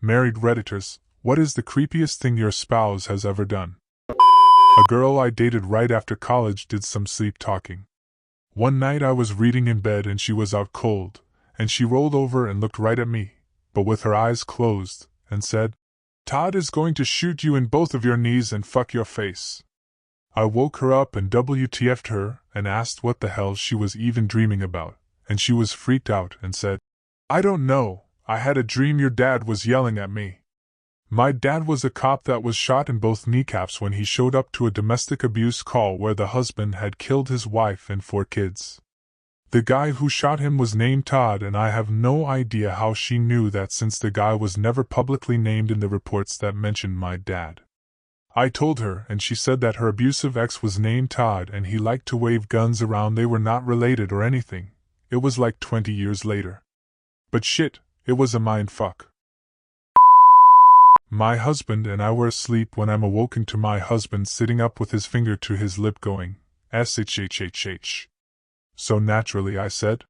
Married Redditors, what is the creepiest thing your spouse has ever done? A girl I dated right after college did some sleep talking. One night I was reading in bed and she was out cold, and she rolled over and looked right at me, but with her eyes closed, and said, "Todd is going to shoot you in both of your knees and fuck your face." I woke her up and WTF'd her and asked what the hell she was even dreaming about, and she was freaked out and said, "I don't know, I had a dream your dad was yelling at me." My dad was a cop that was shot in both kneecaps when he showed up to a domestic abuse call where the husband had killed his wife and 4 kids. The guy who shot him was named Todd, and I have no idea how she knew that since the guy was never publicly named in the reports that mentioned my dad. I told her, and she said that her abusive ex was named Todd and he liked to wave guns around. They were not related or anything. It was like 20 years later. But shit, it was a mindfuck. My husband and I were asleep when I'm awoken to my husband sitting up with his finger to his lip going, "SHHHH." So naturally I said,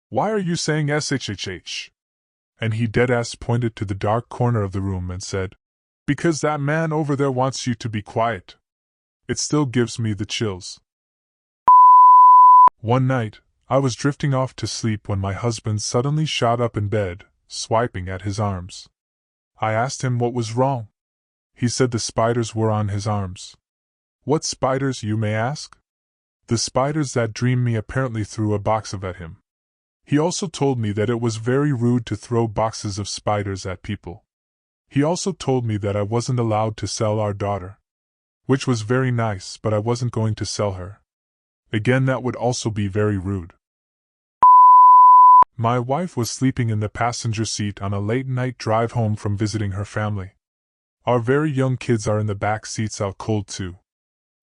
"Why are you saying SHHH?" And he deadass pointed to the dark corner of the room and said, "Because that man over there wants you to be quiet." It still gives me the chills. One night, I was drifting off to sleep when my husband suddenly shot up in bed, swiping at his arms. I asked him what was wrong. He said the spiders were on his arms. What spiders, you may ask? The spiders that dreamed me apparently threw a box of at him. He also told me that it was very rude to throw boxes of spiders at people. He also told me that I wasn't allowed to sell our daughter. Which was very nice, but I wasn't going to sell her. Again, that would also be very rude. My wife was sleeping in the passenger seat on a late-night drive home from visiting her family. Our very young kids are in the back seats out cold too.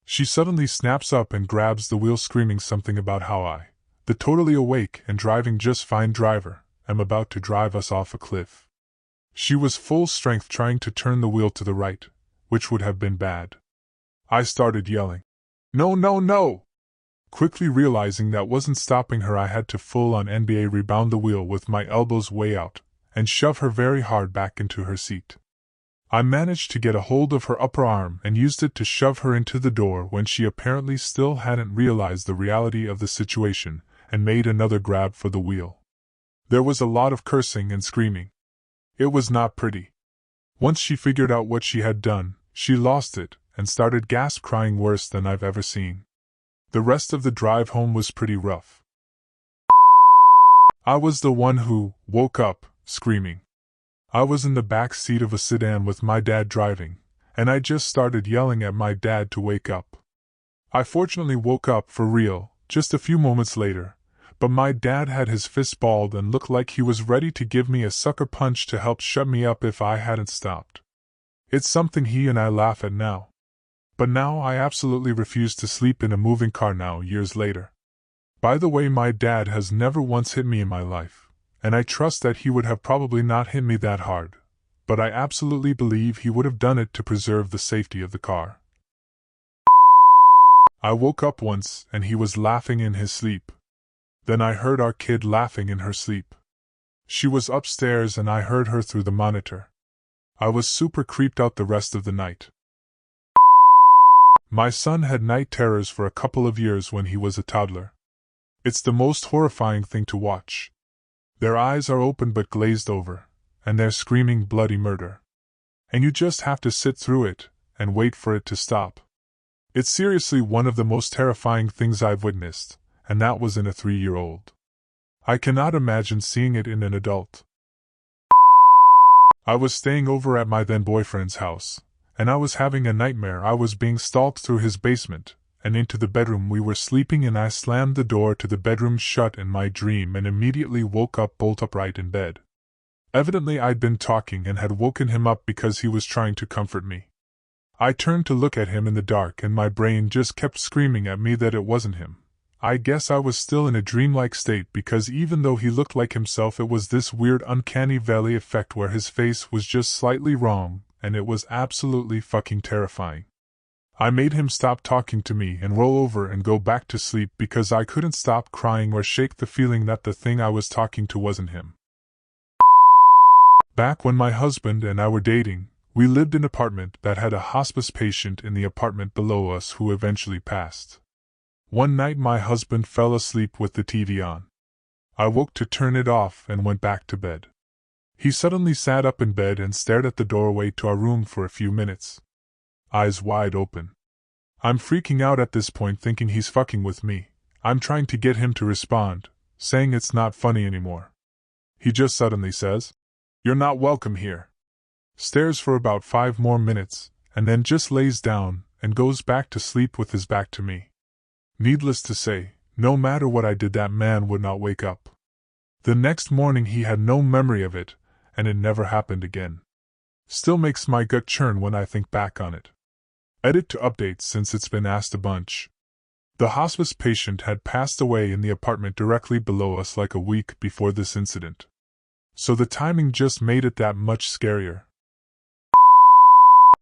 She suddenly snaps up and grabs the wheel screaming something about how I, the totally awake and driving just fine driver, am about to drive us off a cliff. She was full strength trying to turn the wheel to the right, which would have been bad. I started yelling, "No, no, no!" Quickly realizing that wasn't stopping her, I had to full-on NBA rebound the wheel with my elbows way out, and shove her very hard back into her seat. I managed to get a hold of her upper arm and used it to shove her into the door when she apparently still hadn't realized the reality of the situation, and made another grab for the wheel. There was a lot of cursing and screaming. It was not pretty. Once she figured out what she had done, she lost it, and started gasp crying worse than I've ever seen. The rest of the drive home was pretty rough. I was the one who woke up, screaming. I was in the back seat of a sedan with my dad driving, and I just started yelling at my dad to wake up. I fortunately woke up for real, just a few moments later, but my dad had his fist balled and looked like he was ready to give me a sucker punch to help shut me up if I hadn't stopped. It's something he and I laugh at now. But now I absolutely refuse to sleep in a moving car now, years later. By the way, my dad has never once hit me in my life, and I trust that he would have probably not hit me that hard, but I absolutely believe he would have done it to preserve the safety of the car. I woke up once and he was laughing in his sleep. Then I heard our kid laughing in her sleep. She was upstairs and I heard her through the monitor. I was super creeped out the rest of the night. My son had night terrors for a couple of years when he was a toddler. It's the most horrifying thing to watch. Their eyes are open but glazed over, and they're screaming bloody murder. And you just have to sit through it, and wait for it to stop. It's seriously one of the most terrifying things I've witnessed, and that was in a 3-year-old. I cannot imagine seeing it in an adult. I was staying over at my then-boyfriend's house, and I was having a nightmare. I was being stalked through his basement, and into the bedroom we were sleeping, and I slammed the door to the bedroom shut in my dream and immediately woke up bolt upright in bed. Evidently I'd been talking and had woken him up because he was trying to comfort me. I turned to look at him in the dark and my brain just kept screaming at me that it wasn't him. I guess I was still in a dreamlike state because even though he looked like himself, it was this weird uncanny valley effect where his face was just slightly wrong, and it was absolutely fucking terrifying. I made him stop talking to me and roll over and go back to sleep because I couldn't stop crying or shake the feeling that the thing I was talking to wasn't him. Back when my husband and I were dating, we lived in an apartment that had a hospice patient in the apartment below us who eventually passed. One night my husband fell asleep with the TV on. I woke to turn it off and went back to bed. He suddenly sat up in bed and stared at the doorway to our room for a few minutes. Eyes wide open. I'm freaking out at this point, thinking he's fucking with me. I'm trying to get him to respond, saying it's not funny anymore. He just suddenly says, "You're not welcome here." Stares for about 5 more minutes, and then just lays down and goes back to sleep with his back to me. Needless to say, no matter what I did, that man would not wake up. The next morning he had no memory of it, and it never happened again. Still makes my gut churn when I think back on it. Edit to update since it's been asked a bunch. The hospice patient had passed away in the apartment directly below us like a week before this incident. So the timing just made it that much scarier.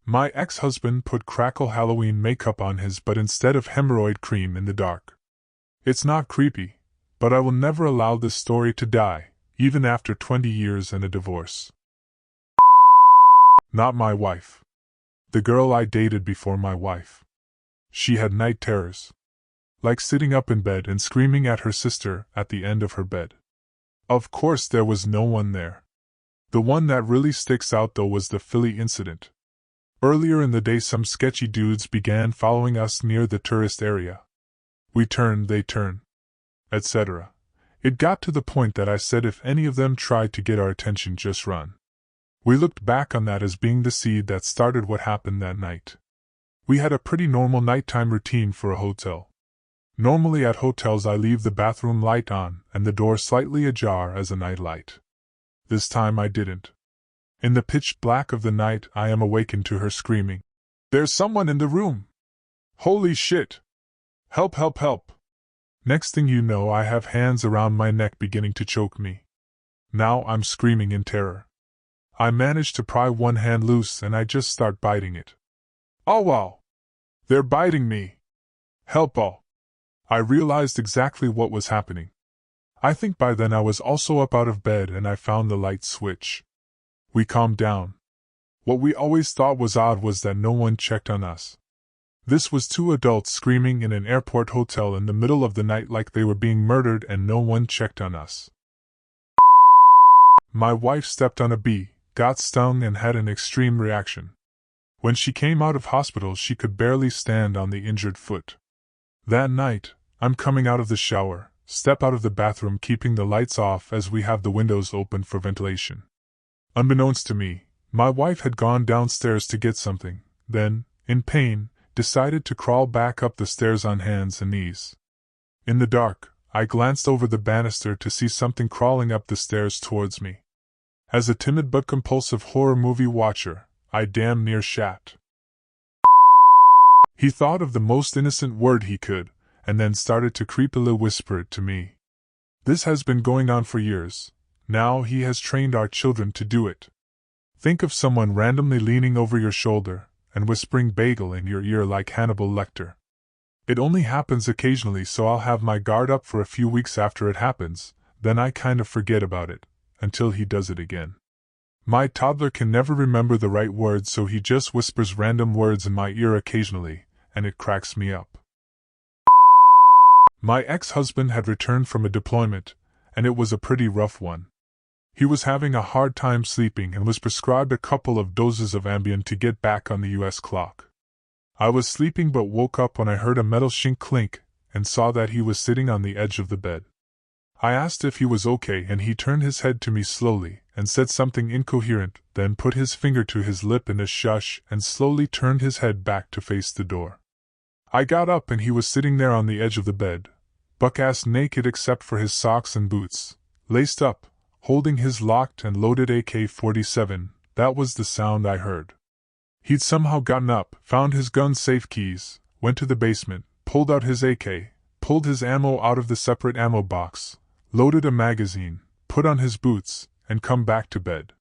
My ex-husband put crackle Halloween makeup on his butt instead of hemorrhoid cream in the dark. It's not creepy, but I will never allow this story to die, even after 20 years and a divorce. Not my wife. The girl I dated before my wife. She had night terrors. Like sitting up in bed and screaming at her sister at the end of her bed. Of course there was no one there. The one that really sticks out though was the Philly incident. Earlier in the day some sketchy dudes began following us near the tourist area. We turn, they turn, etc. It got to the point that I said if any of them tried to get our attention, just run. We looked back on that as being the seed that started what happened that night. We had a pretty normal nighttime routine for a hotel. Normally at hotels I leave the bathroom light on and the door slightly ajar as a night light. This time I didn't. In the pitch black of the night I am awakened to her screaming, "There's someone in the room! Holy shit! Help, help, help!" Next thing you know I have hands around my neck beginning to choke me. Now I'm screaming in terror. I manage to pry one hand loose and I just start biting it. Oh wow! They're biting me! Help all! I realized exactly what was happening. I think by then I was also up out of bed and I found the light switch. We calmed down. What we always thought was odd was that no one checked on us. This was 2 adults screaming in an airport hotel in the middle of the night like they were being murdered and no one checked on us. My wife stepped on a bee, got stung and had an extreme reaction. When she came out of hospital she could barely stand on the injured foot. That night, I'm coming out of the shower, step out of the bathroom keeping the lights off as we have the windows open for ventilation. Unbeknownst to me, my wife had gone downstairs to get something, then, in pain, decided to crawl back up the stairs on hands and knees. In the dark, I glanced over the banister to see something crawling up the stairs towards me. As a timid but compulsive horror movie watcher, I damn near shat. He thought of the most innocent word he could, and then started to creepily whisper it to me. This has been going on for years. Now he has trained our children to do it. Think of someone randomly leaning over your shoulder and whispering bagel in your ear like Hannibal Lecter. It only happens occasionally, so I'll have my guard up for a few weeks after it happens, then I kind of forget about it, until he does it again. My toddler can never remember the right words, so he just whispers random words in my ear occasionally, and it cracks me up. My ex-husband had returned from a deployment, and it was a pretty rough one. He was having a hard time sleeping and was prescribed a couple of doses of Ambien to get back on the US clock. I was sleeping but woke up when I heard a metal sink clink and saw that he was sitting on the edge of the bed. I asked if he was okay and he turned his head to me slowly and said something incoherent, then put his finger to his lip in a shush and slowly turned his head back to face the door. I got up and he was sitting there on the edge of the bed, buck-ass naked except for his socks and boots, laced up, holding his locked and loaded AK-47, that was the sound I heard. He'd somehow gotten up, found his gun safe keys, went to the basement, pulled out his AK, pulled his ammo out of the separate ammo box, loaded a magazine, put on his boots, and come back to bed.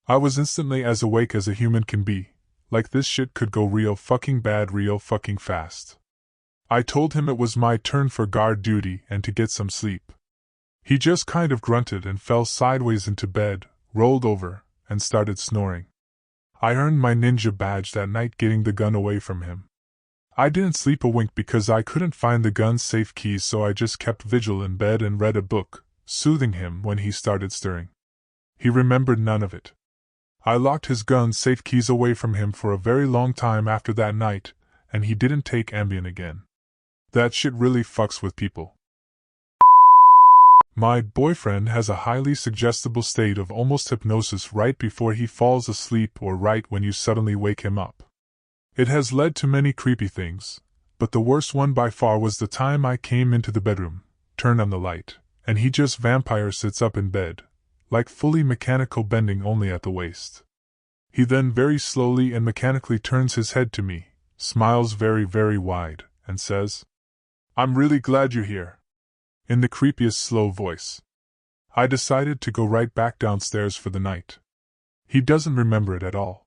I was instantly as awake as a human can be, like this shit could go real fucking bad real fucking fast. I told him it was my turn for guard duty and to get some sleep. He just kind of grunted and fell sideways into bed, rolled over, and started snoring. I earned my ninja badge that night getting the gun away from him. I didn't sleep a wink because I couldn't find the gun's safe keys, so I just kept vigil in bed and read a book, soothing him when he started stirring. He remembered none of it. I locked his gun's safe keys away from him for a very long time after that night, and he didn't take Ambien again. That shit really fucks with people. My boyfriend has a highly suggestible state of almost hypnosis right before he falls asleep or right when you suddenly wake him up. It has led to many creepy things, but the worst one by far was the time I came into the bedroom, turned on the light, and he just vampire sits up in bed, like fully mechanical bending only at the waist. He then very slowly and mechanically turns his head to me, smiles very, very wide, and says, "I'm really glad you're here," in the creepiest slow voice. I decided to go right back downstairs for the night. He doesn't remember it at all.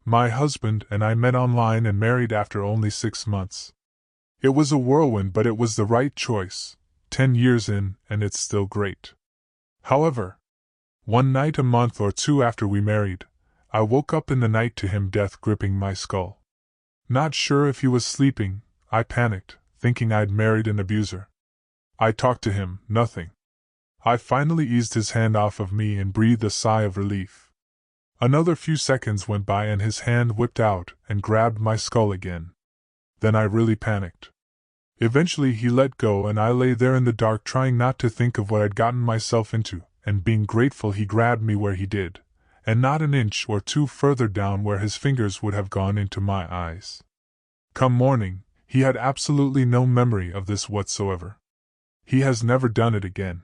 My husband and I met online and married after only 6 months. It was a whirlwind, but it was the right choice. 10 years in, and it's still great. However, one night a month or two after we married, I woke up in the night to him death gripping my skull. Not sure if he was sleeping, I panicked, thinking I'd married an abuser. I talked to him, nothing. I finally eased his hand off of me and breathed a sigh of relief. Another few seconds went by and his hand whipped out and grabbed my skull again. Then I really panicked. Eventually he let go and I lay there in the dark trying not to think of what I'd gotten myself into, and being grateful he grabbed me where he did, and not an inch or two further down where his fingers would have gone into my eyes. Come morning, he had absolutely no memory of this whatsoever. He has never done it again.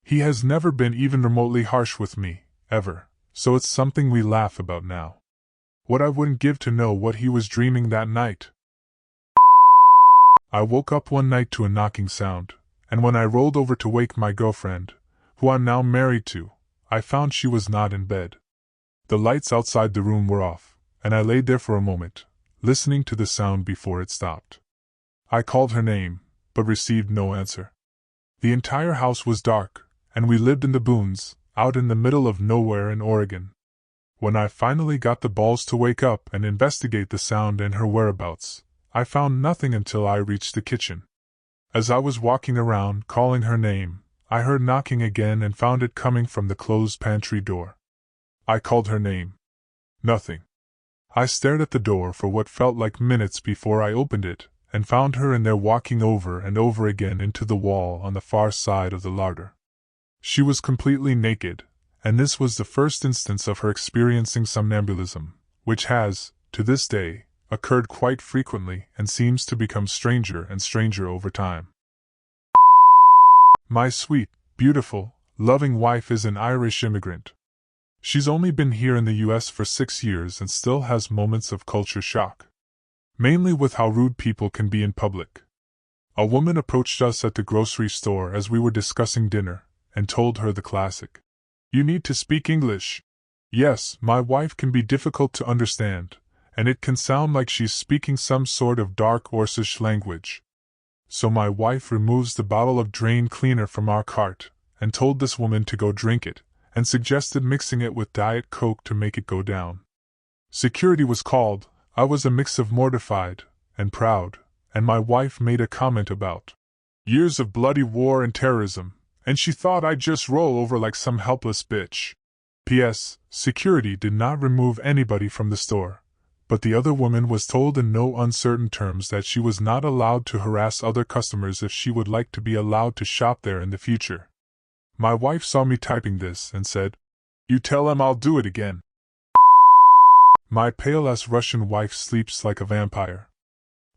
He has never been even remotely harsh with me, ever. So it's something we laugh about now. What I wouldn't give to know what he was dreaming that night. I woke up one night to a knocking sound, and when I rolled over to wake my girlfriend, who I'm now married to, I found she was not in bed. The lights outside the room were off, and I laid there for a moment, listening to the sound before it stopped. I called her name, but received no answer. The entire house was dark, and we lived in the boons, out in the middle of nowhere in Oregon. When I finally got the balls to wake up and investigate the sound and her whereabouts, I found nothing until I reached the kitchen. As I was walking around calling her name, I heard knocking again and found it coming from the closed pantry door. I called her name. Nothing. I stared at the door for what felt like minutes before I opened it, and found her in there walking over and over again into the wall on the far side of the larder. She was completely naked, and this was the first instance of her experiencing somnambulism, which has, to this day, occurred quite frequently and seems to become stranger and stranger over time. My sweet, beautiful, loving wife is an Irish immigrant. She's only been here in the US for 6 years and still has moments of culture shock. Mainly with how rude people can be in public. A woman approached us at the grocery store as we were discussing dinner, and told her the classic, "You need to speak English." Yes, my wife can be difficult to understand, and it can sound like she's speaking some sort of dark Orcish language. So my wife removes the bottle of drain cleaner from our cart, and told this woman to go drink it, and suggested mixing it with Diet Coke to make it go down. Security was called. I was a mix of mortified and proud, and my wife made a comment about years of bloody war and terrorism, and she thought I'd just roll over like some helpless bitch. P.S. Security did not remove anybody from the store, but the other woman was told in no uncertain terms that she was not allowed to harass other customers if she would like to be allowed to shop there in the future. My wife saw me typing this and said, "You tell him I'll do it again." My pale-ass Russian wife sleeps like a vampire.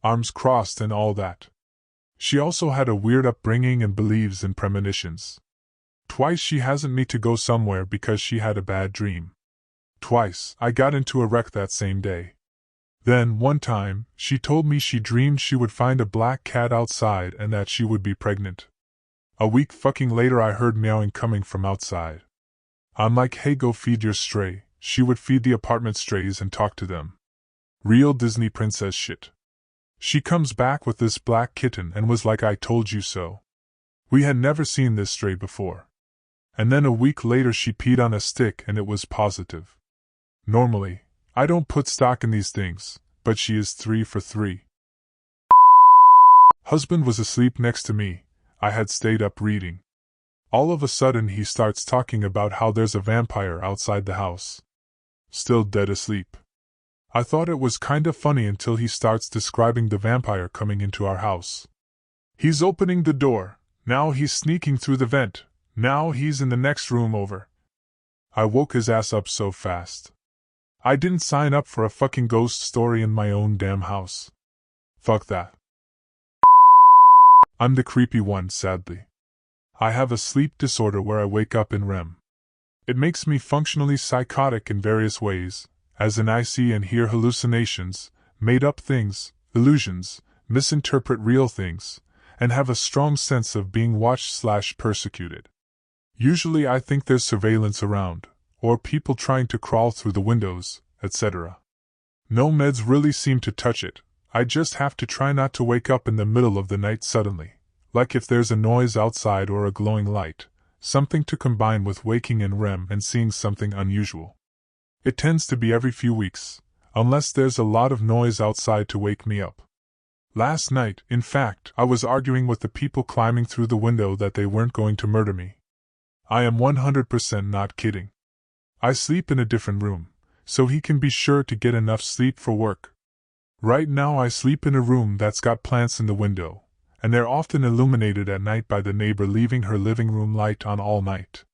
Arms crossed and all that. She also had a weird upbringing and believes in premonitions. Twice she hasn't me to go somewhere because she had a bad dream. Twice I got into a wreck that same day. Then, one time, she told me she dreamed she would find a black cat outside and that she would be pregnant. A week fucking later I heard meowing coming from outside. I'm like, "Hey, go feed your stray." She would feed the apartment strays and talk to them. Real Disney princess shit. She comes back with this black kitten and was like, "I told you so." We had never seen this stray before. And then a week later she peed on a stick and it was positive. Normally, I don't put stock in these things, but she is 3 for 3. Husband was asleep next to me. I had stayed up reading. All of a sudden he starts talking about how there's a vampire outside the house. Still dead asleep. I thought it was kinda funny until he starts describing the vampire coming into our house. He's opening the door, now he's sneaking through the vent, now he's in the next room over. I woke his ass up so fast. I didn't sign up for a fucking ghost story in my own damn house. Fuck that. I'm the creepy one, sadly. I have a sleep disorder where I wake up in REM. It makes me functionally psychotic in various ways, as in I see and hear hallucinations, made up things, illusions, misinterpret real things, and have a strong sense of being watched/persecuted. Usually I think there's surveillance around, or people trying to crawl through the windows, etc. No meds really seem to touch it. I just have to try not to wake up in the middle of the night suddenly, like if there's a noise outside or a glowing light, something to combine with waking in REM and seeing something unusual. It tends to be every few weeks, unless there's a lot of noise outside to wake me up. Last night, in fact, I was arguing with the people climbing through the window that they weren't going to murder me. I am 100% not kidding. I sleep in a different room, so he can be sure to get enough sleep for work. Right now I sleep in a room that's got plants in the window, and they're often illuminated at night by the neighbor leaving her living room light on all night.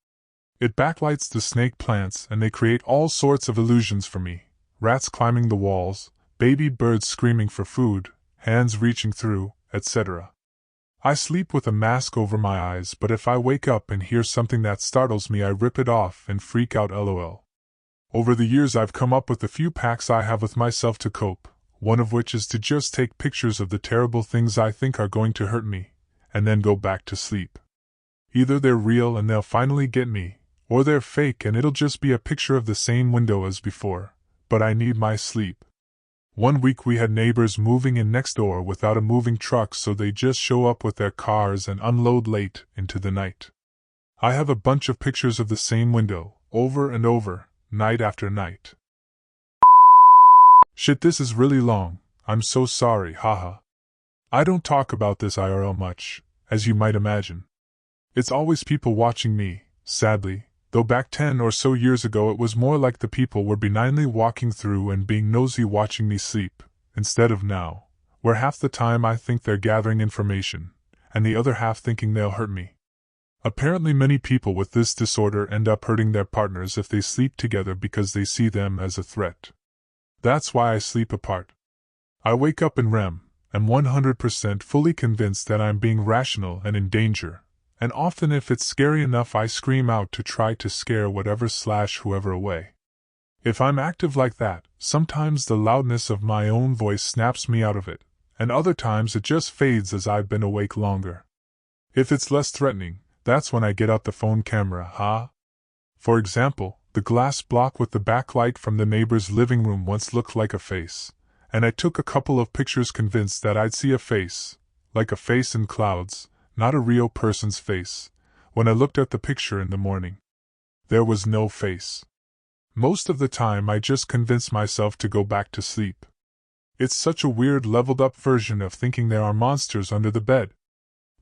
It backlights the snake plants and they create all sorts of illusions for me. Rats climbing the walls, baby birds screaming for food, hands reaching through, etc. I sleep with a mask over my eyes, but if I wake up and hear something that startles me I rip it off and freak out lol. Over the years I've come up with a few pacts I have with myself to cope, one of which is to just take pictures of the terrible things I think are going to hurt me, and then go back to sleep. Either they're real and they'll finally get me, or they're fake and it'll just be a picture of the same window as before, but I need my sleep. One week we had neighbors moving in next door without a moving truck, so they just show up with their cars and unload late into the night. I have a bunch of pictures of the same window, over and over, night after night. Shit, this is really long, I'm so sorry, haha. I don't talk about this IRL much, as you might imagine. It's always people watching me, sadly, though back 10 or so years ago it was more like the people were benignly walking through and being nosy watching me sleep, instead of now, where half the time I think they're gathering information, and the other half thinking they'll hurt me. Apparently many people with this disorder end up hurting their partners if they sleep together because they see them as a threat. That's why I sleep apart. I wake up in REM, am 100% fully convinced that I'm being rational and in danger, and often if it's scary enough I scream out to try to scare whatever/whoever away. If I'm active like that, sometimes the loudness of my own voice snaps me out of it, and other times it just fades as I've been awake longer. If it's less threatening, that's when I get out the phone camera, For example, the glass block with the backlight from the neighbor's living room once looked like a face, and I took a couple of pictures convinced that I'd see a face, like a face in clouds, not a real person's face. When I looked at the picture in the morning, there was no face. Most of the time I just convince myself to go back to sleep. It's such a weird leveled up version of thinking there are monsters under the bed.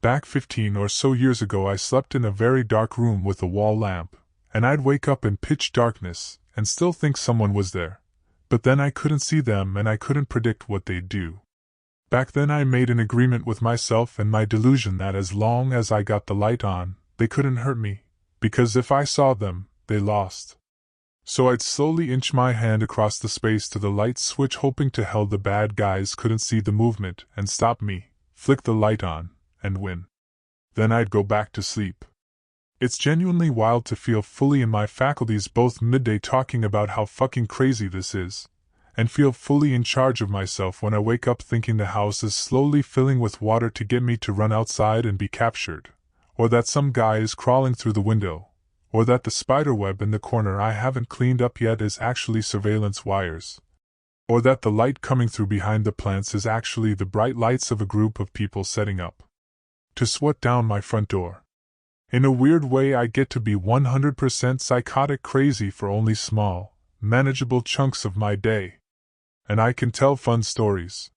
Back 15 or so years ago I slept in a very dark room with a wall lamp, and I'd wake up in pitch darkness and still think someone was there, but then I couldn't see them and I couldn't predict what they'd do. Back then I made an agreement with myself and my delusion that as long as I got the light on, they couldn't hurt me, because if I saw them, they lost. So I'd slowly inch my hand across the space to the light switch hoping to hell the bad guys couldn't see the movement and stop me, flick the light on, and win. Then I'd go back to sleep. It's genuinely wild to feel fully in my faculties both midday talking about how fucking crazy this is, and feel fully in charge of myself when I wake up thinking the house is slowly filling with water to get me to run outside and be captured, or that some guy is crawling through the window, or that the spiderweb in the corner I haven't cleaned up yet is actually surveillance wires, or that the light coming through behind the plants is actually the bright lights of a group of people setting up to swat down my front door. In a weird way, I get to be 100% psychotic crazy for only small, manageable chunks of my day. And I can tell fun stories.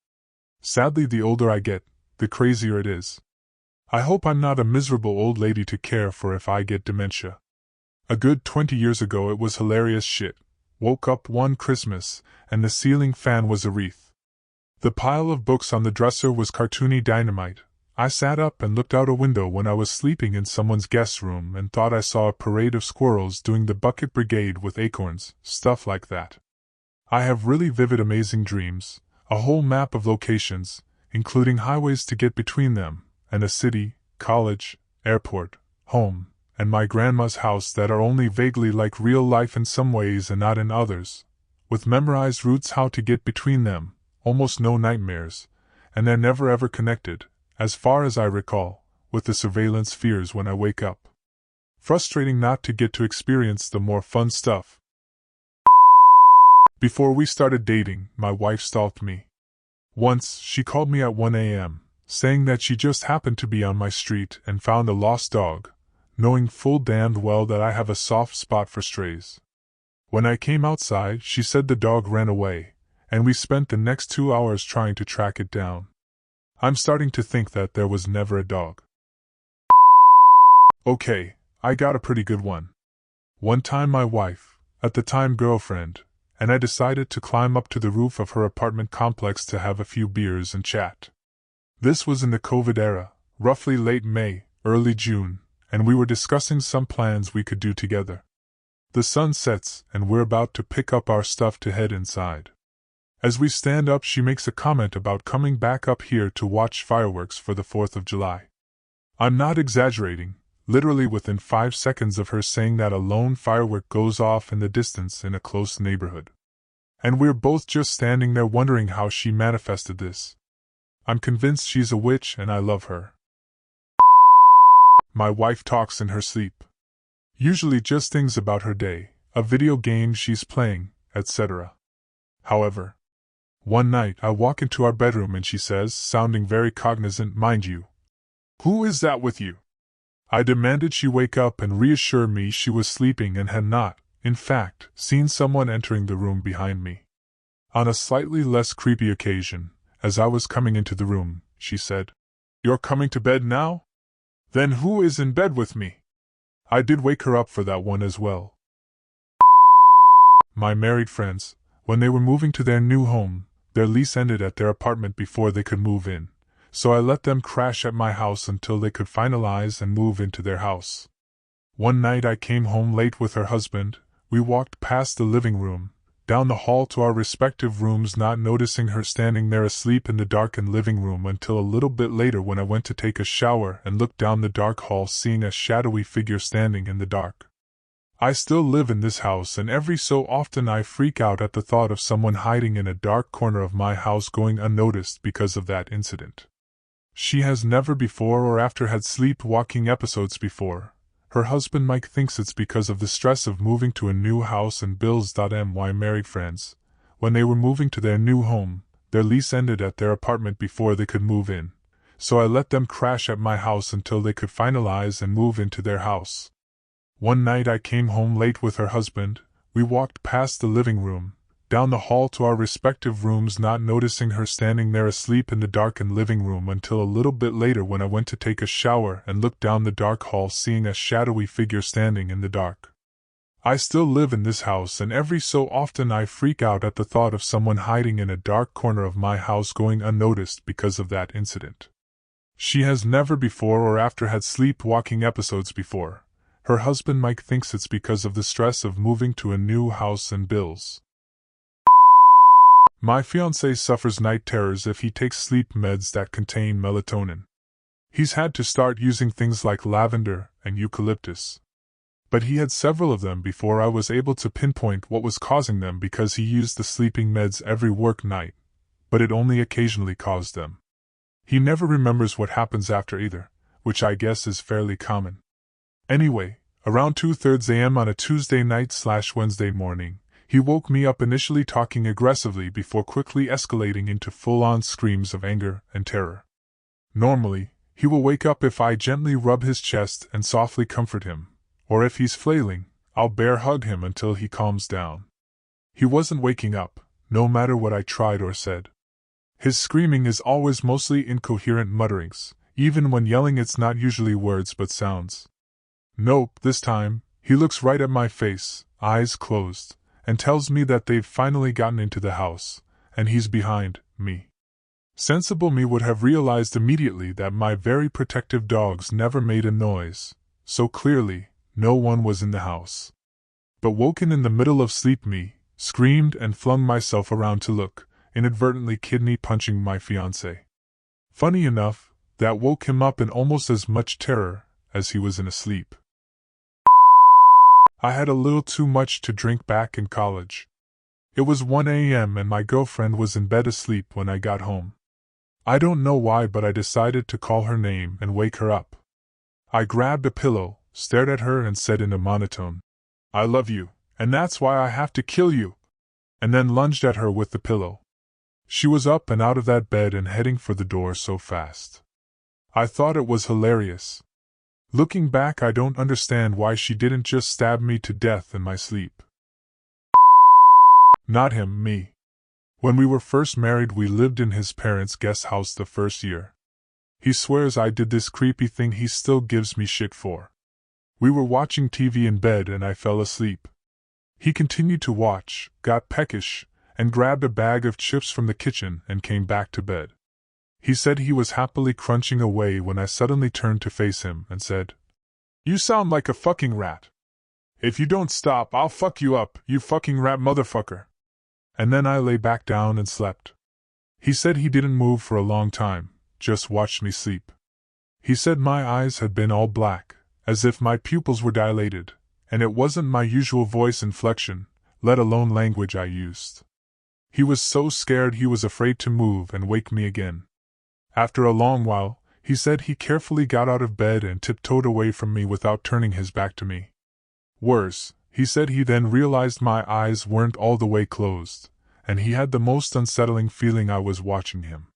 Sadly, the older I get, the crazier it is. I hope I'm not a miserable old lady to care for if I get dementia. A good 20 years ago it was hilarious shit. Woke up one Christmas, and the ceiling fan was a wreath. The pile of books on the dresser was cartoony dynamite. I sat up and looked out a window when I was sleeping in someone's guest room and thought I saw a parade of squirrels doing the bucket brigade with acorns, stuff like that. I have really vivid amazing dreams, a whole map of locations, including highways to get between them, and a city, college, airport, home, and my grandma's house that are only vaguely like real life in some ways and not in others, with memorized routes how to get between them, almost no nightmares, and they're never ever connected, as far as I recall, with the surveillance fears when I wake up. Frustrating not to get to experience the more fun stuff. Before we started dating, my wife stalked me. Once, she called me at 1 a.m., saying that she just happened to be on my street and found a lost dog, knowing full damned well that I have a soft spot for strays. When I came outside, she said the dog ran away, and we spent the next 2 hours trying to track it down. I'm starting to think that there was never a dog. Okay, I got a pretty good one. One time my wife, at the time girlfriend, and I decided to climb up to the roof of her apartment complex to have a few beers and chat. This was in the COVID era, roughly late May, early June, and we were discussing some plans we could do together. The sun sets, and we're about to pick up our stuff to head inside. As we stand up, she makes a comment about coming back up here to watch fireworks for the 4th of July. I'm not exaggerating, literally within 5 seconds of her saying that a lone firework goes off in the distance in a close neighborhood. And we're both just standing there wondering how she manifested this. I'm convinced she's a witch and I love her. My wife talks in her sleep. Usually just things about her day, a video game she's playing, etc. However, one night I walk into our bedroom and she says, sounding very cognizant, mind you, "Who is that with you?" I demanded she wake up and reassure me she was sleeping and had not, in fact, seen someone entering the room behind me. On a slightly less creepy occasion, as I was coming into the room, she said, "You're coming to bed now? Then who is in bed with me?" I did wake her up for that one as well. My married friends, when they were moving to their new home, their lease ended at their apartment before they could move in, so I let them crash at my house until they could finalize and move into their house. One night I came home late with her husband. We walked past the living room, down the hall to our respective rooms, not noticing her standing there asleep in the darkened living room until a little bit later when I went to take a shower and looked down the dark hall, seeing a shadowy figure standing in the dark. I still live in this house, and every so often I freak out at the thought of someone hiding in a dark corner of my house going unnoticed because of that incident. She has never before or after had sleepwalking episodes before. Her husband Mike thinks it's because of the stress of moving to a new house and bills. My married friends, when they were moving to their new home, their lease ended at their apartment before they could move in, so I let them crash at my house until they could finalize and move into their house. One night I came home late with her husband. We walked past the living room, down the hall to our respective rooms, not noticing her standing there asleep in the darkened living room until a little bit later when I went to take a shower and looked down the dark hall, seeing a shadowy figure standing in the dark. I still live in this house, and every so often I freak out at the thought of someone hiding in a dark corner of my house going unnoticed because of that incident. She has never before or after had sleepwalking episodes before. Her husband Mike thinks it's because of the stress of moving to a new house and bills. My fiancé suffers night terrors if he takes sleep meds that contain melatonin. He's had to start using things like lavender and eucalyptus. But he had several of them before I was able to pinpoint what was causing them, because he used the sleeping meds every work night, but it only occasionally caused them. He never remembers what happens after either, which I guess is fairly common. Anyway, around 2:30 a.m. on a Tuesday night/Wednesday morning, he woke me up, initially talking aggressively before quickly escalating into full-on screams of anger and terror. Normally, He will wake up if I gently rub his chest and softly comfort him, or if he's flailing, I'll bear hug him until he calms down. He wasn't waking up, no matter what I tried or said. His screaming is always mostly incoherent mutterings, even when yelling it's not usually words but sounds. Nope, this time, he looks right at my face, eyes closed, and tells me that they've finally gotten into the house, and he's behind me. Sensible me would have realized immediately that my very protective dogs never made a noise, so clearly, no one was in the house. But woken in the middle of sleep me, screamed and flung myself around to look, inadvertently kidney punching my fiancé. Funny enough, that woke him up in almost as much terror as he was in a sleep. I had a little too much to drink back in college. It was 1 a.m. and my girlfriend was in bed asleep when I got home. I don't know why, but I decided to call her name and wake her up. I grabbed a pillow, stared at her and said in a monotone, "I love you, and that's why I have to kill you," and then lunged at her with the pillow. She was up and out of that bed and heading for the door so fast. I thought it was hilarious. Looking back, I don't understand why she didn't just stab me to death in my sleep. Not him, me. When we were first married, we lived in his parents' guest house the first year. He swears I did this creepy thing he still gives me shit for. We were watching TV in bed and I fell asleep. He continued to watch, got peckish, and grabbed a bag of chips from the kitchen and came back to bed. He said he was happily crunching away when I suddenly turned to face him and said, "You sound like a fucking rat. If you don't stop, I'll fuck you up, you fucking rat motherfucker." And then I lay back down and slept. He said he didn't move for a long time, just watched me sleep. He said my eyes had been all black, as if my pupils were dilated, and it wasn't my usual voice inflection, let alone language I used. He was so scared he was afraid to move and wake me again. After a long while, he said he carefully got out of bed and tiptoed away from me without turning his back to me. Worse, he said he then realized my eyes weren't all the way closed, and he had the most unsettling feeling I was watching him.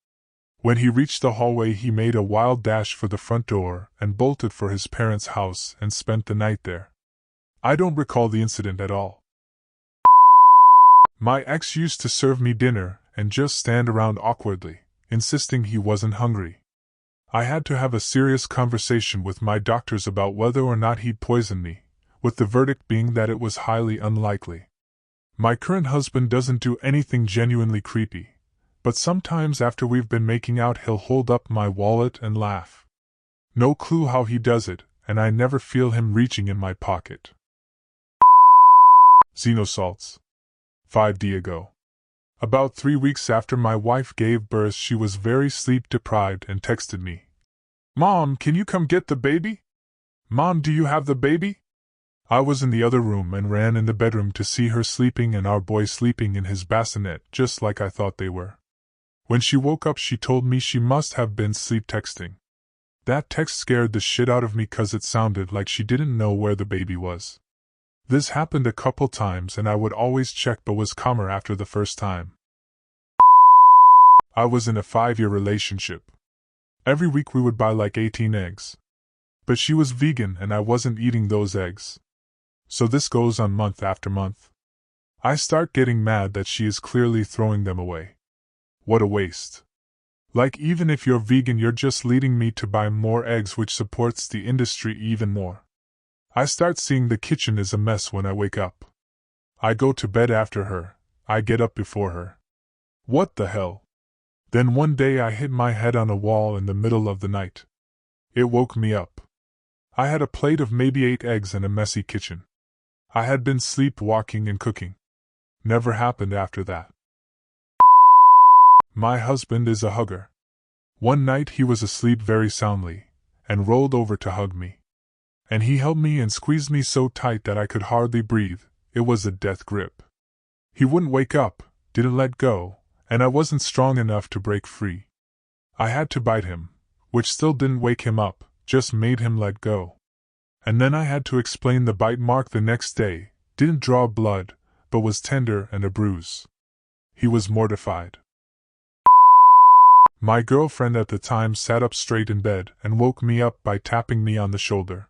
When he reached the hallway, he made a wild dash for the front door and bolted for his parents' house and spent the night there. I don't recall the incident at all. My ex used to serve me dinner and just stand around awkwardly, insisting he wasn't hungry. I had to have a serious conversation with my doctors about whether or not he'd poison me, with the verdict being that it was highly unlikely. My current husband doesn't do anything genuinely creepy, but sometimes after we've been making out he'll hold up my wallet and laugh. No clue how he does it, and I never feel him reaching in my pocket. Xenosalts. 5D ago. About 3 weeks after my wife gave birth, she was very sleep-deprived and texted me, "Mom, can you come get the baby? Mom, do you have the baby?" I was in the other room and ran in the bedroom to see her sleeping and our boy sleeping in his bassinet just like I thought they were. When she woke up, she told me she must have been sleep texting. That text scared the shit out of me 'cause it sounded like she didn't know where the baby was. This happened a couple times and I would always check but was calmer after the first time. I was in a 5-year relationship. Every week we would buy like 18 eggs. But she was vegan and I wasn't eating those eggs. So this goes on month after month. I start getting mad that she is clearly throwing them away. What a waste. Like, even if you're vegan, you're just leading me to buy more eggs, which supports the industry even more. I start seeing the kitchen is a mess when I wake up. I go to bed after her, I get up before her. What the hell? Then one day I hit my head on a wall in the middle of the night. It woke me up. I had a plate of maybe 8 eggs and a messy kitchen. I had been sleepwalking and cooking. Never happened after that. My husband is a hugger. One night he was asleep very soundly, and rolled over to hug me. And he held me and squeezed me so tight that I could hardly breathe. It was a death grip. He wouldn't wake up, didn't let go, and I wasn't strong enough to break free. I had to bite him, which still didn't wake him up, just made him let go. And then I had to explain the bite mark the next day, didn't draw blood, but was tender and a bruise. He was mortified. My girlfriend at the time sat up straight in bed and woke me up by tapping me on the shoulder.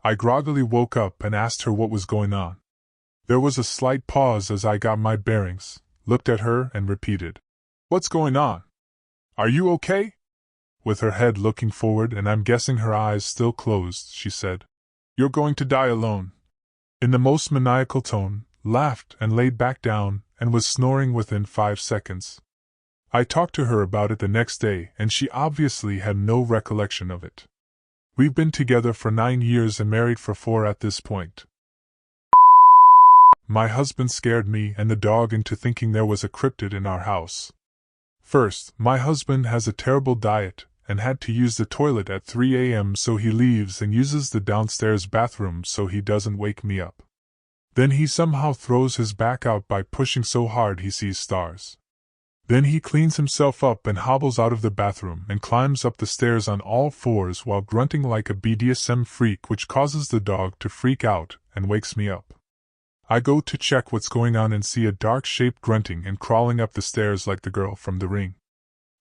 I groggily woke up and asked her what was going on. There was a slight pause as I got my bearings, looked at her and repeated, "What's going on? Are you okay?" With her head looking forward and I'm guessing her eyes still closed, she said, "You're going to die alone," in the most maniacal tone, laughed and laid back down and was snoring within 5 seconds. I talked to her about it the next day and she obviously had no recollection of it. We've been together for 9 years and married for 4 at this point. My husband scared me and the dog into thinking there was a cryptid in our house. First, my husband has a terrible diet and had to use the toilet at 3 a.m. so he leaves and uses the downstairs bathroom so he doesn't wake me up. Then he somehow throws his back out by pushing so hard he sees stars. Then he cleans himself up and hobbles out of the bathroom and climbs up the stairs on all 4s while grunting like a BDSM freak, which causes the dog to freak out and wakes me up. I go to check what's going on and see a dark shape grunting and crawling up the stairs like the girl from The Ring.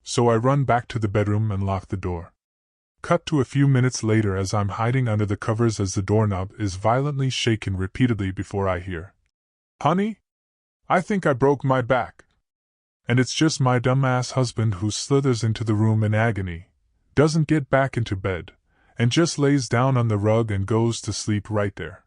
So I run back to the bedroom and lock the door. Cut to a few minutes later as I'm hiding under the covers as the doorknob is violently shaken repeatedly before I hear, "Honey? I think I broke my back." And it's just my dumbass husband who slithers into the room in agony, doesn't get back into bed, and just lays down on the rug and goes to sleep right there.